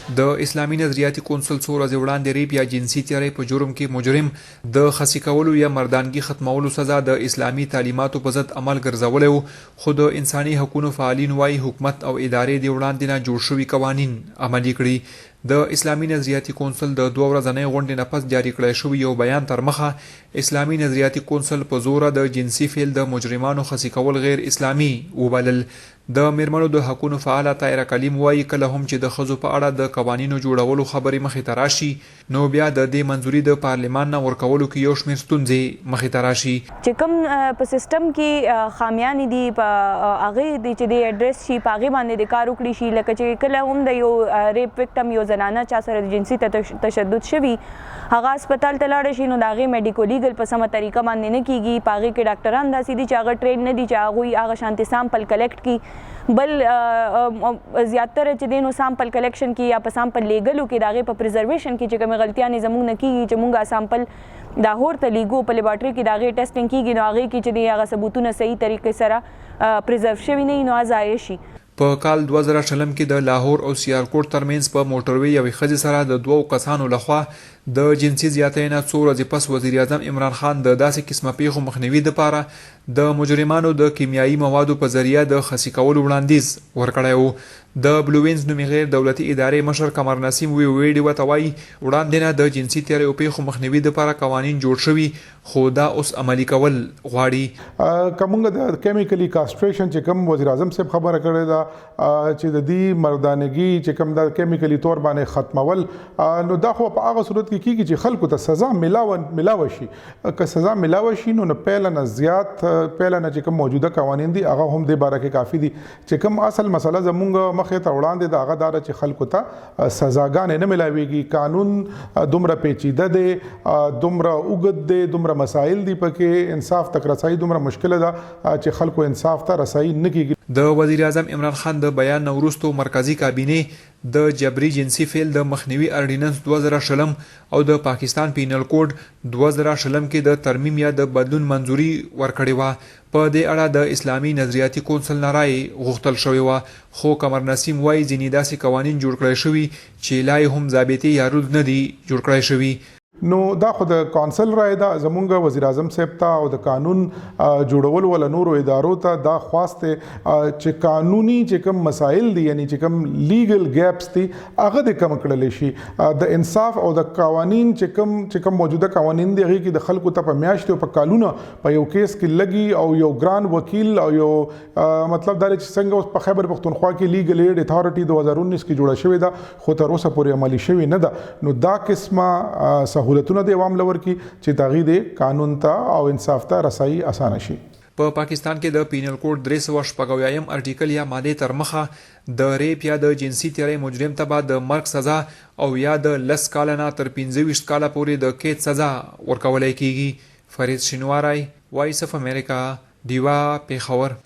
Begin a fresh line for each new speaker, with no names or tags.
د اسلامي نظریاتي کونسل څو ورځې وړاندې ریپ یا جنسي تیری په جرم کې مجرم د خصي کولو یا مردانګي ختمولو سزا د اسلامي تعلیماتو په ضد عمل ګرځولی و، خو د انساني حقوقو فعالین وایي حکومت او ادارې د وړاندې نه جوړ شوي قوانین عملي کړي. د اسلامي نظریاتي کونسل د 2 ورځنۍ غونډې نه پس جاري کړی شوی یو بیان تر مخه اسلامي نظریاتي کونسل په زوره د جنسي فعل د مجرمانو خصي کول غیر اسلامي وبلل. د میرمنو د حقوقو فعاله طاهره کلیم وایي کله هم چې د ښځو په اړه د قوانینو جوړولو خبرې مخې ته راشي نو بیا د دې منظوري د پارلمان نه ورکولو کې یو شمېر ستونزې مخې ته راشي.
چې کوم په سیستم کې خامیانې دي په هغې دي چې د اډرس شي په هغې باندې د کار وکړي شي، لکه چې کله هم د یو ریپ وکټم یو زنانه چا سره جنسي تشدد شوي هغه هسپتال ته لاړه شي نو د هغې میډیکو لیګل په سمه طریقه باندې نه کیږي. په هغې کې ډاکټران داسې دي چې هغه ټرین نه دي چې هغوی هغه شانتې سامپل کلیکټ کړي. بل زیاتره چې دی نو سامپل کلیکشن کې یا په سامپل لیګلو کې د هغې په پریزرویشن کې چې کومې غلطیانې زموږ نه کېږي چې مونږ سامپل لاهور ته لیږو په لیبارټري کې د هغې ټیسټینګ کېږي نو هغې کې چې دی هغه ثبوتونه صحیح طریقې سره پریزرو شوي نه وي نو ضایع شي.
په کال 2000 کې د لاهور او سیالکوټ ترمنځ په موټروي یوې ښځې سره د 2 کسانو لخوا د جنسي زیاتۍ نه څو ورځې پس وزیر اعظم عمران خان د داسې قسمه پیښو مخنیوي دپاره د مجرمانو د کیمیایي موادو په ذریعه د خصي کولو وړاندیز ورکړی و. د بلووینز نومې غیر دولتي ادارې مشر قمر نسیم ویډیو ته وایي وړاندې نه د جنسي تیریو پیښو مخنیوي دپاره قوانین جوړ شوي خو دا اوس عملي کول غواړي.
که موږ د کیمیکلی کاسټریشن چې کوم وزیر اعظم صاحب خبره کړې ده چې د دې مردانګي چې کوم د کیمیکلی طور باندې ختمول نو دا خو په هغه صورت کې کیږي چې خلکو ته سزا ملاوه شي. که سزا ملاوه شي نو پهله نه زیات پهله نه چې کوم موجوده قوانین دي هغه هم د باره کې کافي دي. چې کوم اصل مسله زمونږ مخې ته وړاندې د هغه داره چې خلکو ته سزاګانې نه ملاويږي. قانون دومره پیچیده دی، دومره اوږد دی، دومره مسایل دي پکې، انصاف تک رسایي دومره مشکله ده چې خلکو انصاف ته رسایي نه کیږي.
د وزیر اعظم عمران خان د بیان نه وروسته مرکزی کابینې د جبري جنسي فعل د مخنیوي اردیننس 2020 او د پاکستان پینل کوډ 2020 کې د ترمیم یا د بدلون منظوري ورکړې وه. په دې اړه د اسلامي نظریاتي کونسل نه رایې غوښتل شوې وه، خو قمر نسیم وایي ځینې داسې قوانین جوړ کړی شوي چې لا یې هم ضابطې یا رول نه دي جوړ کړی شوي.
نو دا خو د کونسل رائے ده، زمونږ وزیر اعظم صاحب ته او د قانون جوړول ول نورو ادارو ته دا خواسته چې قانوني چې کوم مسایل دي یعنی چې کوم لیګل ګیپس دي هغه د کم کړل شي. د انصاف او د قوانین چې کوم موجوده قوانین دي هغه کې د خلکو ته په میاشتو په کالونه په یو کیس کې لګي او یو ګران وکیل او یو مطلب دا چې څنګه اوس په خیبر پختونخوا کې لیګل ایډ اتھارټي 2019 کې جوړه شوې ده خو تر اوسه پورې عملي شوې نه ده. نو دا قسمه سہولتونه د عوام لور کی چې تغیر قانون ته او انصاف ته رسایي اسانه شي.
په پاکستان کې د پینل کوډ 314 ارټیکل یا ماده تر مخه د ریپ یا د جنسي تیری مجرم ته بعد د مرګ سزا او یا د 10 کال نه تر 25 کال پورې د قید سزا ورکولای کیږي. فرید شینواری، وایس اف امریکا، دیوا، پیښور.